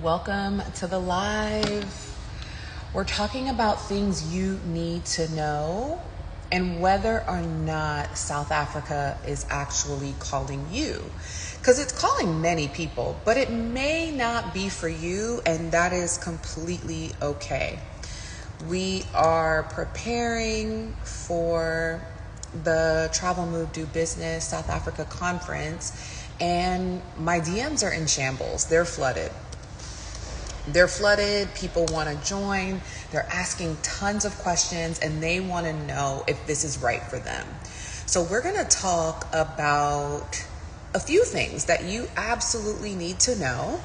Welcome to the live. We're talking about things you need to know and whether or not South Africa is actually calling you. Because it's calling many people, but it may not be for you, and that is completely okay. We are preparing for the Travel Move Do Business South Africa conference, and my DMs are in shambles. They're flooded. People want to join. They're asking tons of questions and they want to know if this is right for them. So we're going to talk about a few things that you absolutely need to know,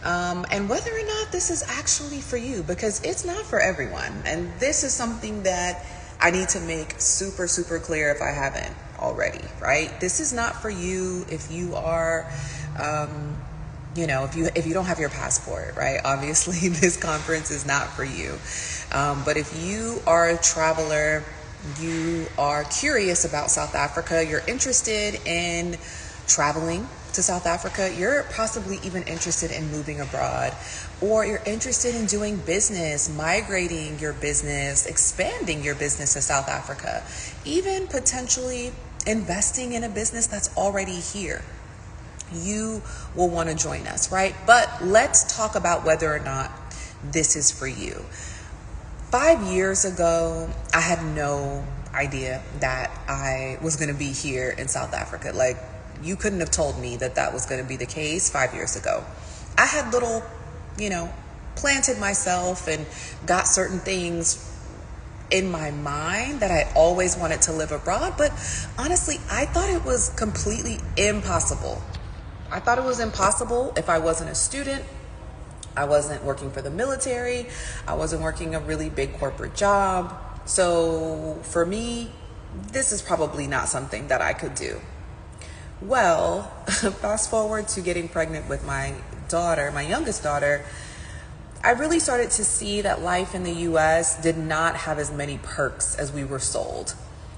and whether or not this is actually for you, because it's not for everyone. And this is something that I need to make super, super clear if I haven't already, right? This is not for you if you are, if you don't have your passport, right? Obviously, this conference is not for you. But if you are a traveler, you are curious about South Africa, you're interested in traveling to South Africa, you're possibly even interested in moving abroad, or you're interested in doing business, migrating your business, expanding your business to South Africa, even potentially investing in a business that's already here, you will want to join us, right? But let's talk about whether or not this is for you. 5 years ago, I had no idea that I was going to be here in South Africa. Like, you couldn't have told me that that was going to be the case 5 years ago. I had little, planted myself and got certain things in my mind that I always wanted to live abroad. But honestly, I thought it was completely impossible. I thought it was impossible if I wasn't a student. I wasn't working for the military. I wasn't working a really big corporate job. So for me, this is probably not something that I could do. Well, fast forward to getting pregnant with my daughter, my youngest daughter, I really started to see that life in the US did not have as many perks as we were sold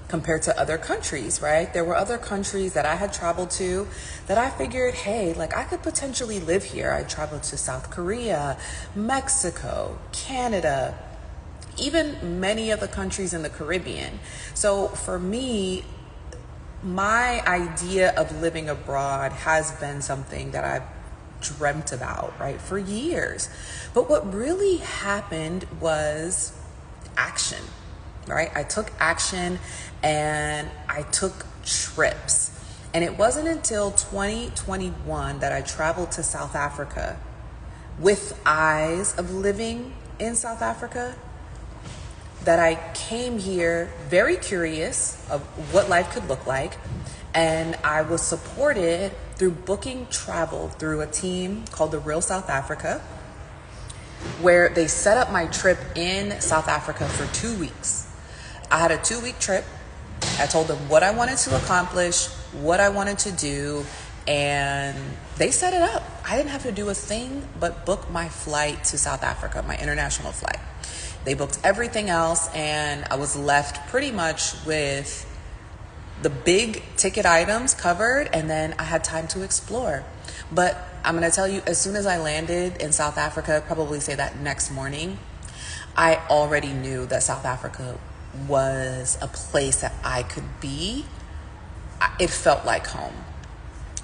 compared to other countries, right? There were other countries that I had traveled to that I figured, hey, like I could potentially live here. I traveled to South Korea, Mexico, Canada, even many of the countries in the Caribbean. So for me, my idea of living abroad has been something that I've dreamt about, right, for years. But what really happened was action, right? I took action and I took trips. And it wasn't until 2021 that I traveled to South Africa with eyes of living in South Africa, that I came here very curious of what life could look like. And I was supported through booking travel through a team called the Real South Africa, where they set up my trip in South Africa for 2 weeks. I had a 2-week trip. I told them what I wanted to accomplish, what I wanted to do, and they set it up. I didn't have to do a thing but book my flight to South Africa, my international flight. They booked everything else, and I was left pretty much with the big ticket items covered, and then I had time to explore. But I'm going to tell you, as soon as I landed in South Africa, probably say that next morning, I already knew that South Africa was a place that I could be. It felt like home.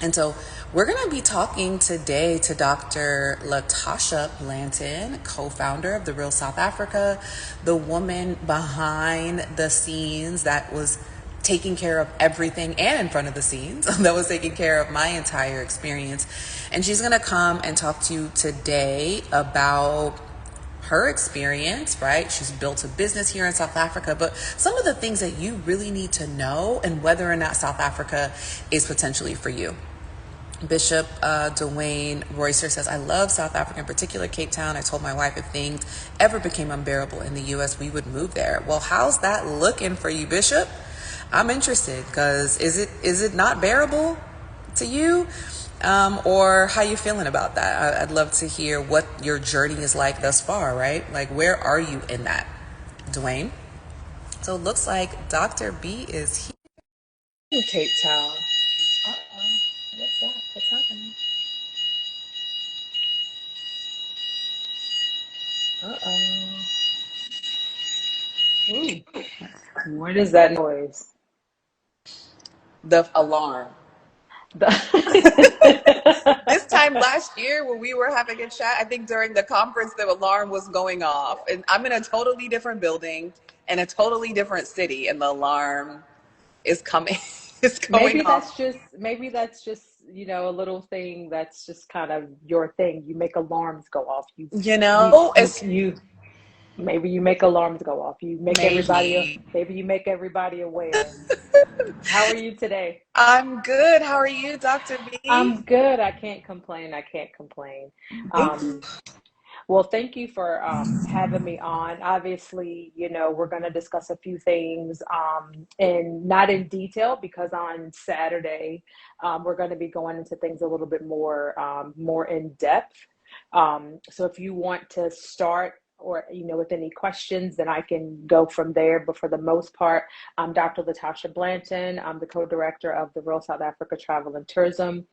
And so we're going to be talking today to Dr. Latasha Blanton, co-founder of The Real South Africa, the woman behind the scenes that was taking care of everything, and in front of the scenes that was taking care of my entire experience. And she's going to come and talk to you today about her experience, right? She's built a business here in South Africa, but some of the things that you really need to know and whether or not South Africa is potentially for you. Bishop Dwayne Royster says, I love South Africa, in particular Cape Town. I told my wife if things ever became unbearable in the US, we would move there. Well, how's that looking for you, Bishop? I'm interested, because is it not bearable to you? Or how you feeling about that? I'd love to hear what your journey is like thus far, right? Like, where are you in that, Dwayne? So it looks like Dr. B is here in Cape Town. Uh-oh, what's that? What's happening? Uh-oh. Ooh. What is that noise? The alarm. The This time last year when we were having a chat, I think during the conference the alarm was going off. And I'm in a totally different building in a totally different city and the alarm is coming is going off. maybe that's just, a little thing that's just kind of your thing. You make alarms go off. You You know, you it's you maybe you make alarms go off. maybe. Maybe you make everybody aware. How are you today? I'm good. How are you, Dr. B? I'm good. I can't complain. I can't complain. Thank Um, Well, thank you for having me on. Obviously, we're going to discuss a few things, and not in detail because on Saturday we're going to be going into things a little bit more in depth. So if you want to start or with any questions, then I can go from there. But for the most part, I'm Dr. Latasha Blanton. I'm the co-director of the Real South Africa Travel and Tourism.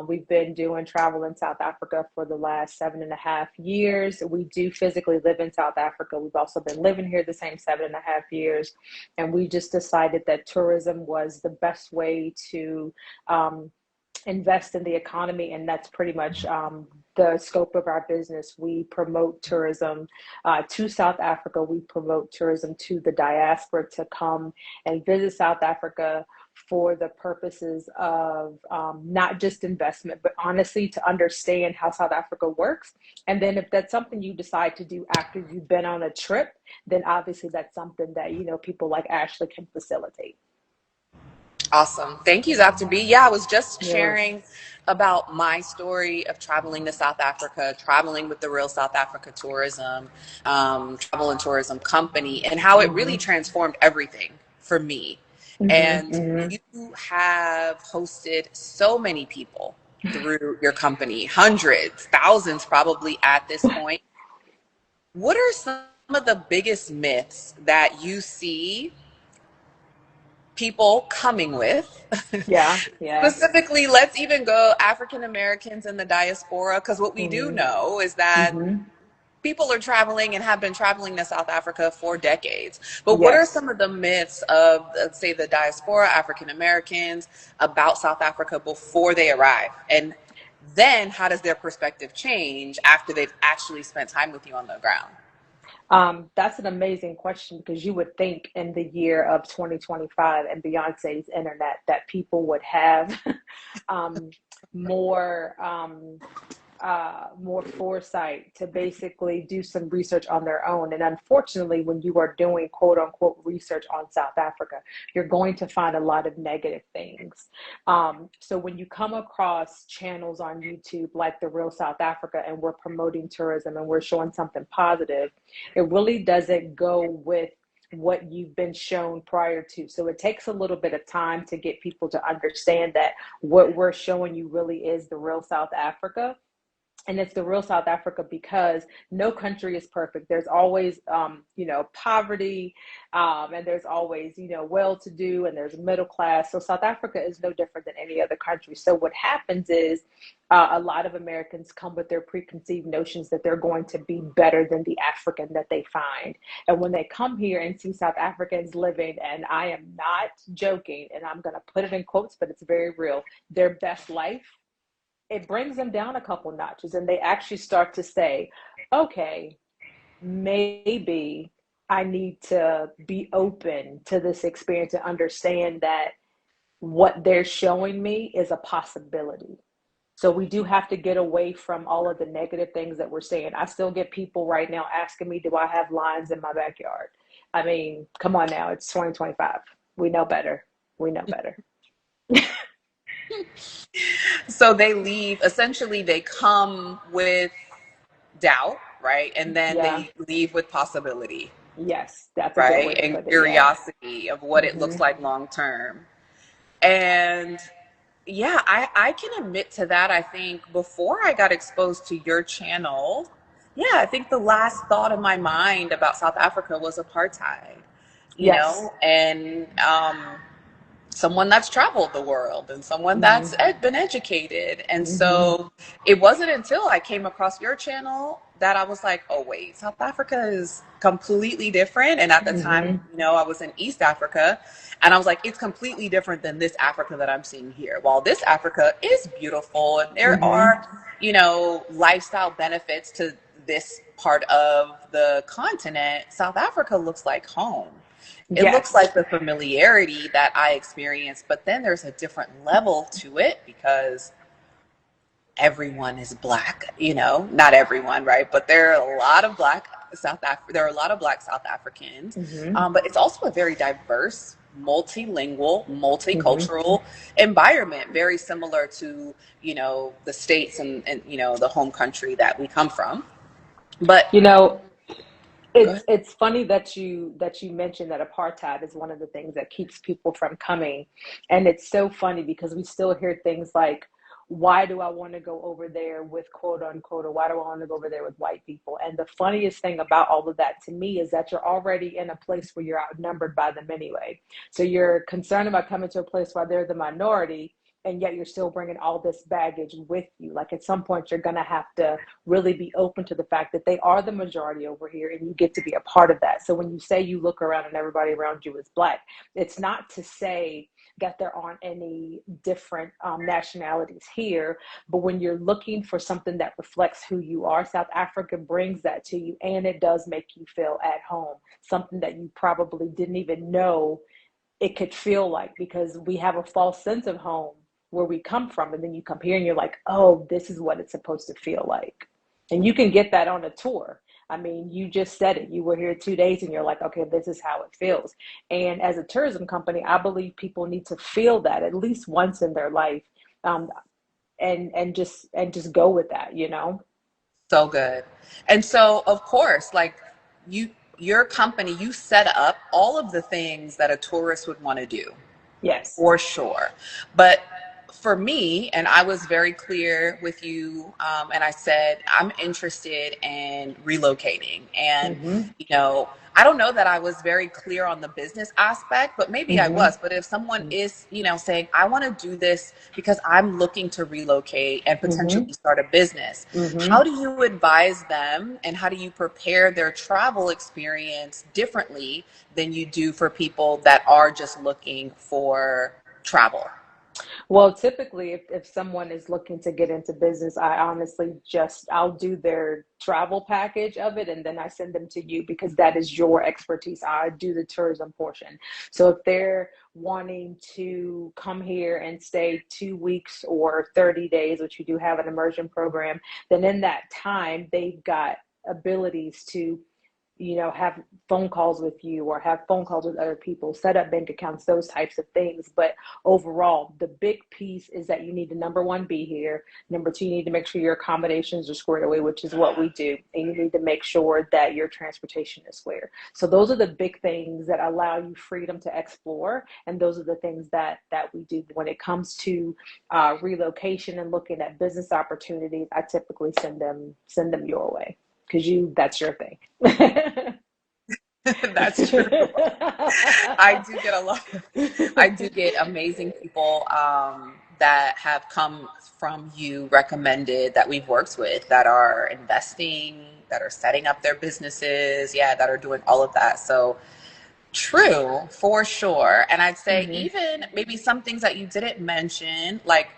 We've been doing travel in South Africa for the last 7.5 years. We do physically live in South Africa. We've also been living here the same 7.5 years. And we just decided that tourism was the best way to invest in the economy, and that's pretty much the scope of our business. We promote tourism to South Africa. We promote tourism to the diaspora to come and visit South Africa for the purposes of not just investment, but honestly to understand how South Africa works. And then if that's something you decide to do after you've been on a trip, then obviously that's something that, people like Ashley can facilitate. Awesome. Thank you, Dr. B. Yeah, I was just Yeah. sharing about my story of traveling to South Africa, traveling with the Real South Africa Tourism, Travel and Tourism Company, and how it really Mm-hmm. transformed everything for me. Mm-hmm. And Mm-hmm. you have hosted so many people through your company, hundreds, thousands probably at this point. What are some of the biggest myths that you see people coming with? Yeah. Yeah. Specifically, let's even go African Americans in the diaspora, because what we do Mm-hmm. know is that Mm-hmm. people are traveling and have been traveling to South Africa for decades. But what are Yes. some of the myths of, let's say, the diaspora, African Americans, about South Africa before they arrive? And then how does their perspective change after they've actually spent time with you on the ground? That's an amazing question because you would think in the year of 2025 and Beyonce's internet that people would have um, more more foresight to basically do some research on their own. And unfortunately, when you are doing quote unquote research on South Africa, you're going to find a lot of negative things. So when you come across channels on YouTube like The Real South Africa and we're promoting tourism and we're showing something positive, it really doesn't go with what you've been shown prior to. So it takes a little bit of time to get people to understand that what we're showing you really is the real South Africa, and it's the real South Africa because no country is perfect. There's always, poverty, and there's always, well-to-do, and there's middle class. So South Africa is no different than any other country. So what happens is a lot of Americans come with their preconceived notions that they're going to be better than the African that they find. And when they come here and see South Africans living, and I am not joking, and I'm going to put it in quotes, but it's very real, their best life, it brings them down a couple notches and they actually start to say, okay, maybe I need to be open to this experience and understand that what they're showing me is a possibility. So we do have to get away from all of the negative things that we're saying. I still get people right now asking me, do I have lions in my backyard? I mean, come on now, it's 2025. We know better. We know better. So they leave, essentially, they come with doubt, right? And then Yeah. they leave with possibility, Yes, that's a good way right? to And put it. Yeah. curiosity of what it Mm-hmm. looks like long term. And yeah, I can admit to that. I think before I got exposed to your channel, yeah, I think the last thought in my mind about South Africa was apartheid, Yes. and someone that's traveled the world and someone Mm-hmm. that's been educated. And Mm-hmm. so it wasn't until I came across your channel that I was like, oh wait, South Africa is completely different. And at the time, Mhm. I was in East Africa, and I was like, it's completely different than this Africa that I'm seeing here. While this Africa is beautiful and there Mhm. are, lifestyle benefits to this part of the continent, South Africa looks like home. It looks Yes. like the familiarity that I experienced, but then there's a different level to it because everyone is black, not everyone, right? But there are a lot of there are a lot of black South Africans. Mhm. But it's also a very diverse, multilingual, Mhm. multicultural environment, very similar to, the States and the home country that we come from. But You know, go ahead. it's funny that you mentioned that apartheid is one of the things that keeps people from coming. And it's so funny because we still hear things like, why do I want to go over there with quote unquote, or why do I want to go over there with white people? And the funniest thing about all of that to me is that you're already in a place where you're outnumbered by them anyway. So you're concerned about coming to a place where they're the minority, and yet you're still bringing all this baggage with you. Like at some point, you're going to have to really be open to the fact that they are the majority over here and you get to be a part of that. So when you say you look around and everybody around you is black, it's not to say that there aren't any different nationalities here, but when you're looking for something that reflects who you are, South Africa brings that to you, and it does make you feel at home, something that you probably didn't even know it could feel like, because we have a false sense of home where we come from, and then you come here and you're like, oh, this is what it's supposed to feel like. And you can get that on a tour. I mean, you just said it, you were here 2 days and you're like, okay, this is how it feels. And as a tourism company, I believe people need to feel that at least once in their life. um, and just go with that, you know. So good. And so, of course, like your company, you set up all of the things that a tourist would want to do, Yes. for sure. But for me, and I was very clear with you, and I said, I'm interested in relocating. And, Mm-hmm. I don't know that I was very clear on the business aspect, but maybe I Mm-hmm. was. But if someone is, saying, I want to do this because I'm looking to relocate and potentially Mm-hmm. start a business, how Mm-hmm. do you advise them and how do you prepare their travel experience differently than you do for people that are just looking for travel? Well, typically, if someone is looking to get into business, I honestly I'll do their travel package of it and then I send them to you because that is your expertise. I do the tourism portion. So if they're wanting to come here and stay 2 weeks or 30 days, which you do have an immersion program, then in that time, they've got abilities to have phone calls with you or have phone calls with other people, set up bank accounts, those types of things. But overall, the big piece is that you need to, number one, be here. Number two, you need to make sure your accommodations are squared away, which is what we do. And you need to make sure that your transportation is square. So those are the big things that allow you freedom to explore. And those are the things that we do when it comes to relocation and looking at business opportunities. I typically send them your way because that's your thing. That's true. I do get a lot of, I do get amazing people that have come from you recommended that we've worked with that are investing, that are setting up their businesses, yeah, that are doing all of that. So true, for sure. And I'd say Mhm. even maybe some things that you didn't mention, like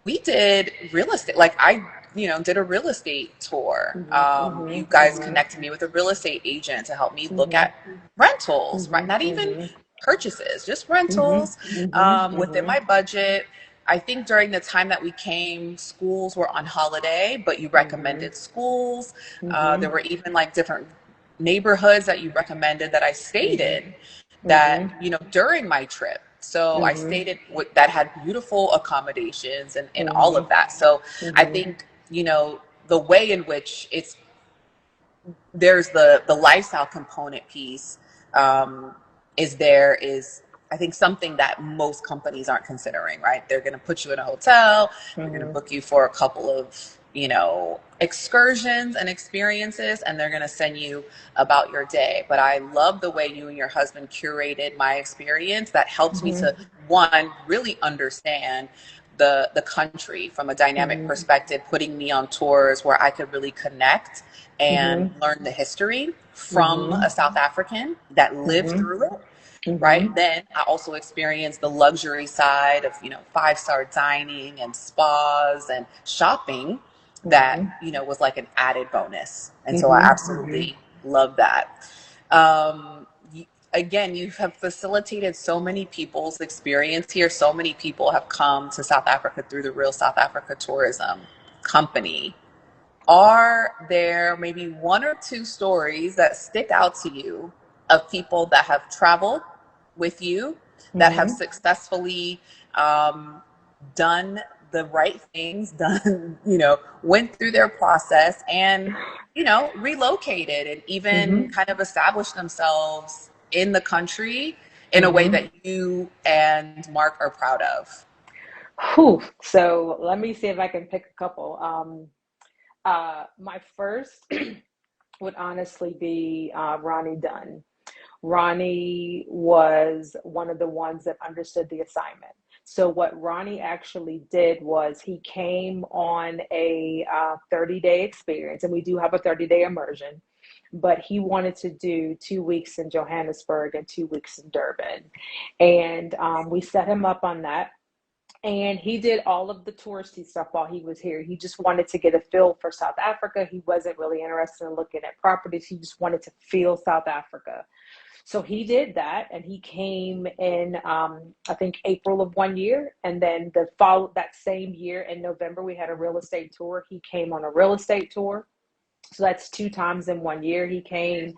we did real estate. Like I, did a real estate tour. Mhm. You Mhm. guys Mhm. connected me with a real estate agent to help me look Mhm. at rentals, right? Mhm. Not even Mhm. purchases, just Mhm. rentals Mhm. within Mhm. my budget. I think during the time that we came, schools were on holiday, but you Mhm. recommended schools. There Mhm. were even like different neighborhoods that you recommended that I stayed Mhm. in that, Mhm. during my trip. So I Mhm. stayed in that had beautiful accommodations and all of Mhm. that. So I Mhm. think, the way in which there's the lifestyle component piece um, is I think something that most companies aren't considering, right? They're going to put you in a hotel, they're going to Mhm. book you for a couple of excursions and experiences, and they're going to send you about your day. But I love the way you and your husband curated my experience. That helps me Mhm. to, one, really understand the country from a dynamic Mhm. perspective, putting me on tours where I could really connect and Mhm. learn the history from Mhm. a South African that lived Mhm. through it. Right. Mhm. Then I also experienced the luxury side of, five-star dining and spas and shopping that, Mhm. was like an added bonus. And so I Mhm. Mhm. absolutely love that. Um, Again, you have facilitated so many people's experience here. So many people have come to South Africa through the Real South Africa Tourism Company. Are there maybe one or two stories that stick out to you of people that have traveled with you that have Mhm. successfully done the right things, done, went through their process and, relocated and even Mhm. kind of established themselves in the country in a way Mhm. that you and Mark are proud of? Whew. So let me see if I can pick a couple. My first would honestly be Ronnie Dunn. Ronnie was one of the ones that understood the assignment. So what Ronnie actually did was he came on a 30-day experience, and we do have a 30-day immersion, but he wanted to do 2 weeks in Johannesburg and 2 weeks in Durban. And we set him up on that. And he did all of the touristy stuff while he was here. He just wanted to get a feel for South Africa. He wasn't really interested in looking at properties. He just wanted to feel South Africa. So he did that, and he came in, I think, April of one year, and then that same year in November we had a real estate tour. He came on a real estate tour, so that's 2 times in one year he came.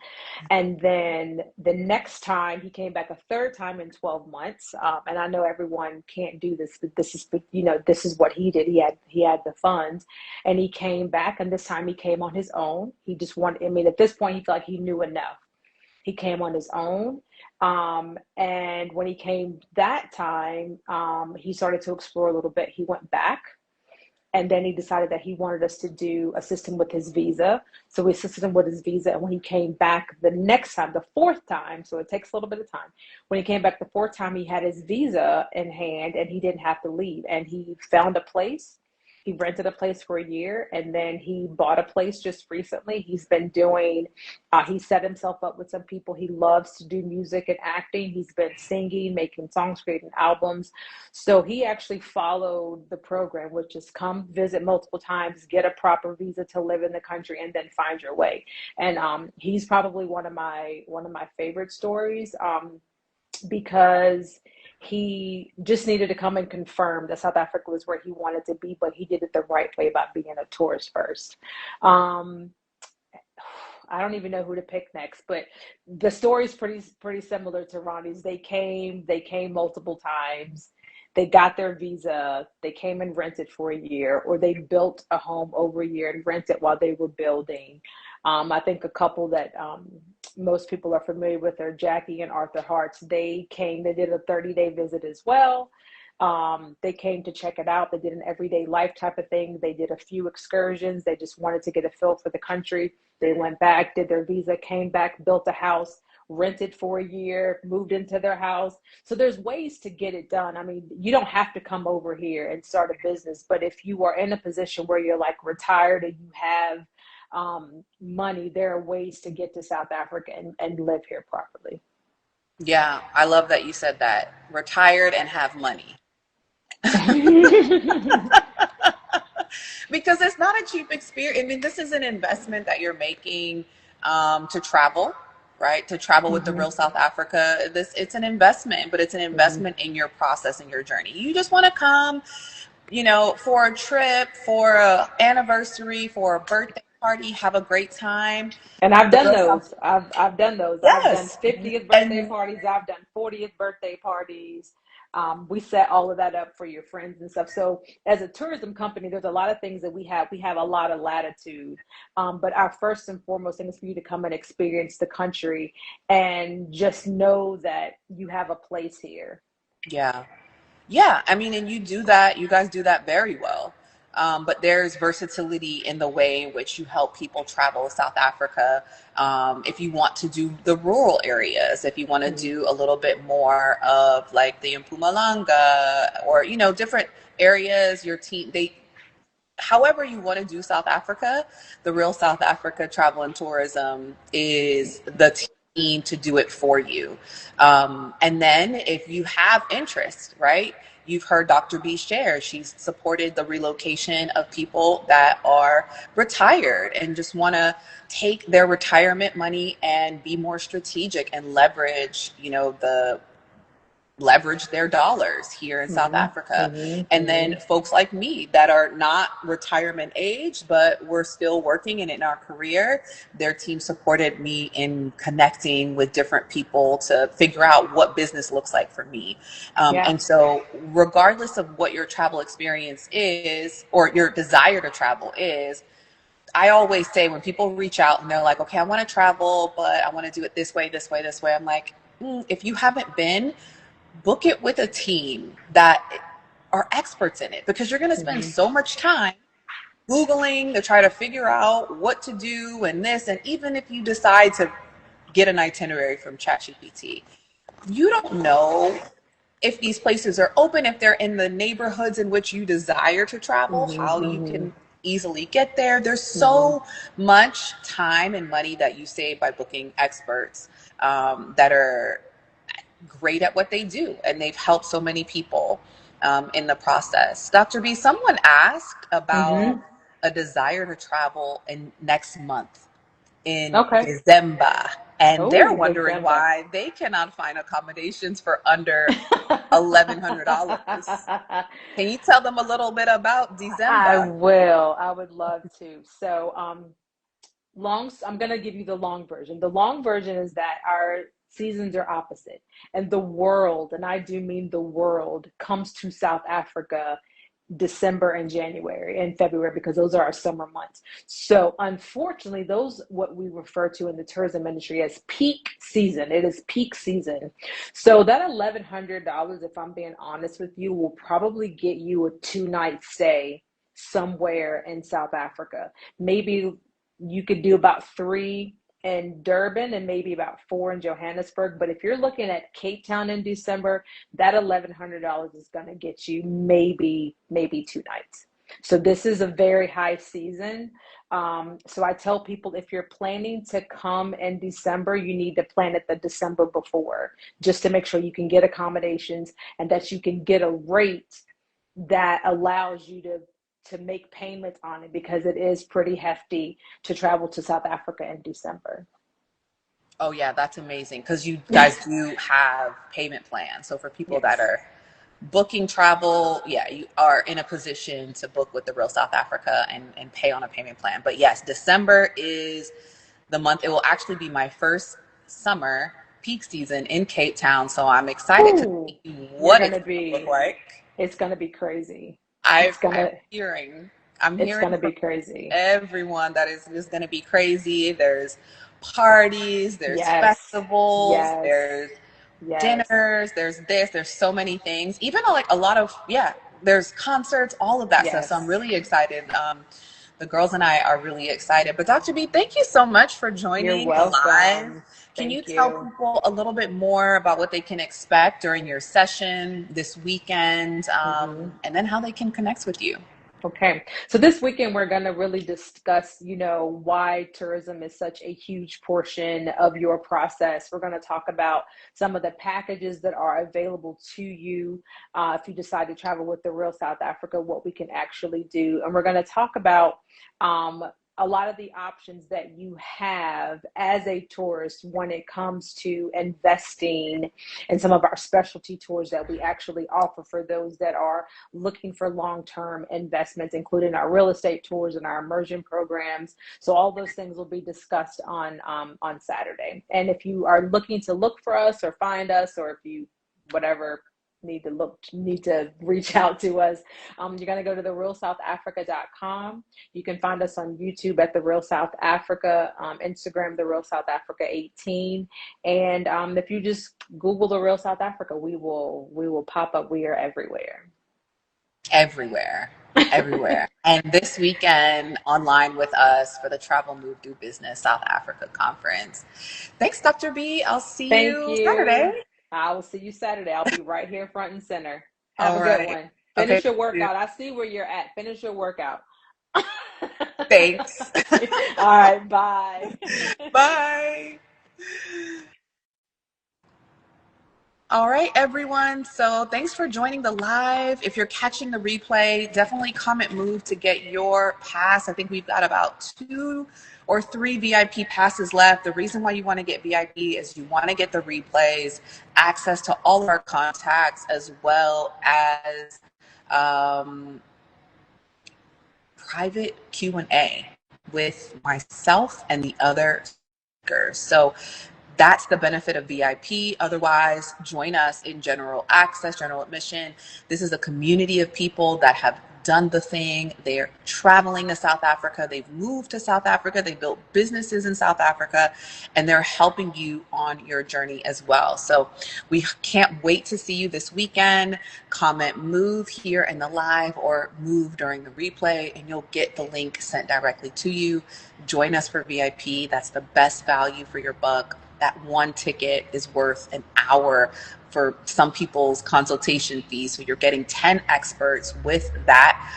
And then the next time he came back a third time in 12 months. And I know everyone can't do this, but this is what he did. He had the funds, and he came back, and this time he came on his own. He just wanted, I mean, at this point he felt like he knew enough. He came on his own. And when he came that time, he started to explore a little bit. He went back, and then he decided that he wanted us to assist him with his visa. So we assisted him with his visa. And when he came back the next time, the fourth time, so it takes a little bit of time. When he came back the fourth time, he had his visa in hand and he didn't have to leave. And he found a place. He rented a place for a year, and then he bought a place just recently. He set himself up with some people. He loves to do music and acting. He's been singing, making songs, creating albums. So he actually followed the program, which is come visit multiple times, get a proper visa to live in the country, and then find your way. And he's probably one of my favorite stories, because he just needed to come and confirm that South Africa was where he wanted to be, but he did it the right way by being a tourist first. Um, I don't even know who to pick next, but the story is pretty similar to Ronnie's. They came multiple times. They got their visa. They came and rented for a year, or they built a home over a year and rented while they were building. I think a couple that most people are familiar with are Jackie and Arthur Hartz. They came. They did a 30-day visit as well. They came to check it out. They did an everyday life type of thing. They did a few excursions. They just wanted to get a feel for the country. They went back, did their visa, came back, built a house, rented for a year, moved into their house. So there's ways to get it done. I mean, you don't have to come over here and start a business, but if you are in a position where you're like retired and you have money, there are ways to get to South Africa and live here properly. Yeah, I love that you said that. Retired and have money. Because it's not a cheap experience. I mean, this is an investment that you're making to travel, right? To travel with the Hmm. real South Africa. It's an investment, but it's an Hmm. investment in your process and your journey. You just want to come, for a trip, for a anniversary, for a birthday party, have a great time. And I've The done real South, those. I've done those. I've done yes, 50th birthday and parties. I've done 40th birthday parties. We set all of that up for your friends and stuff. So as a tourism company, there's a lot of things that we have. We have a lot of latitude. But our first and foremost thing is for you to come and experience the country and just know that you have a place here. yeah. Yeah, I mean, and you do that, you guys do that very well. But there's versatility in the way in which you help people travel South Africa. If you want to do the rural areas, if you want to Mhm. do a little bit more of like the Mpumalanga or, you know, different areas, your team, they, however you want to do South Africa, the Real South Africa Travel and Tourism is the team to do it for you. And then if you have interest, right? You've heard Dr. B share. She's supported the relocation of people that are retired and just want to take their retirement money and be more strategic and leverage, you know, leverage their dollars here in South Mhm. Africa. Mhm. And then Mhm. folks like me that are not retirement age, but we're still working and in our career, their team supported me in connecting with different people to figure out what business looks like for me. Yeah. And so, regardless of what your travel experience is or your desire to travel is, I always say when people reach out and they're like, okay, I want to travel, but I want to do it this way, this way, this way. I'm like, if you haven't been, book it with a team that are experts in it because you're going to spend Mhm. so much time Googling to try to figure out what to do and this. And even if you decide to get an itinerary from ChatGPT, you don't know if these places are open, if they're in the neighborhoods in which you desire to travel, Mhm. how you Mhm. can easily get there. There's Mhm. so much time and money that you save by booking experts that are great at what they do, and they've helped so many people in the process. Dr. B, someone asked about Mhm. a desire to travel in next month in Okay. December, and they're Oh, wondering December. why they cannot find accommodations for under $1,100. Can you tell them a little bit about I December? will. I would love to. So, I'm going to give you the long version. The long version is that our seasons are opposite, and the world, and I do mean the world, comes to South Africa December and January and February because those are our summer months. So unfortunately, those what we refer to in the tourism industry as peak season. It is peak season. So that $1,100, if I'm being honest with you, will probably get you a 2 night stay somewhere in South Africa. Maybe you could do about three in Durban and maybe about four in Johannesburg. But if you're looking at Cape Town in December, that $1,100 is going to get you maybe 2 nights. So this is a very high season. So I tell people if you're planning to come in December, you need to plan it the December before, just to make sure you can get accommodations and that you can get a rate that allows you to make payments on it because it is pretty hefty to travel to South Africa in December. Oh yeah, that's amazing because you guys do have payment plans. So for people that Yes. are booking travel, yeah, you are in a position to book with the Real South Africa and pay on a payment plan. But yes, December is the month. It will actually be my first summer peak season in Cape Town. So I'm excited to Ooh, see you're what it's gonna going to look be. like. It's gonna be crazy. I've It's I'm gonna. hearing I'm It's hearing gonna from be crazy. everyone that is going to be crazy. There's parties, there's Yes. festivals, Yes. there's Yes. dinners, there's this, there's so many things. Even like a lot of yeah, there's concerts, all of that stuff. So I'm Yes. really excited. The girls and I are really excited. But Dr. B, thank you so much for You're joining live. welcome. Can you Thank tell you. people a little bit more about what they can expect during your session this weekend, Hmm. and then how they can connect with you? Okay, so this weekend we're going to really discuss, why tourism is such a huge portion of your process. We're going to talk about some of the packages that are available to you if you decide to travel with the Real South Africa, what we can actually do. And we're going to talk about um, a lot of the options that you have as a tourist when it comes to investing in some of our specialty tours that we actually offer for those that are looking for long-term investments, including our real estate tours and our immersion programs. So all those things will be discussed on Saturday. And if you are looking to look for us or find us, or if you whatever need to reach out to us, you're going to go to therealsouthafrica.com. You can find us on YouTube at the Real South Africa, Instagram the Real South Africa 18, and if you just Google the Real South Africa, we will pop up. We are everywhere. everywhere, everywhere. And this weekend online with us for the Travel Move Do Business South Africa conference. Thanks, Dr. B. I'll see Thank you you. Saturday. I will see you Saturday. I'll be right here front and center. Have All a good right. one. Okay. Finish your workout. I see where you're at. Finish your workout. All Thanks. right, bye. Bye. All right, everyone. So thanks for joining the live. If you're catching the replay, definitely comment move to get your pass. I think we've got about 2 or 3 VIP passes left. The reason why you want to get VIP is you want to get the replays, access to all of our contacts, as well as private Q&A with myself and the other speakers. So that's the benefit of VIP. Otherwise, join us in general access, general admission. This is a community of people that have done the thing. They're traveling to South Africa. They've moved to South Africa. They built businesses in South Africa, and they're helping you on your journey as well. So we can't wait to see you this weekend. Comment move here in the live or move during the replay, and you'll get the link sent directly to you. Join us for VIP. That's the best value for your buck. That one ticket is worth an hour for some people's consultation fees. So you're getting 10 experts with that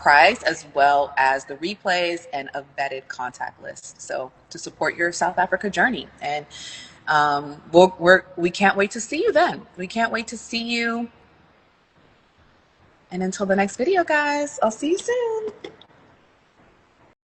price, as well as the replays and a vetted contact list. So to support your South Africa journey. And we can't wait to see you then. We can't wait to see you. And until the next video, guys, I'll see you soon.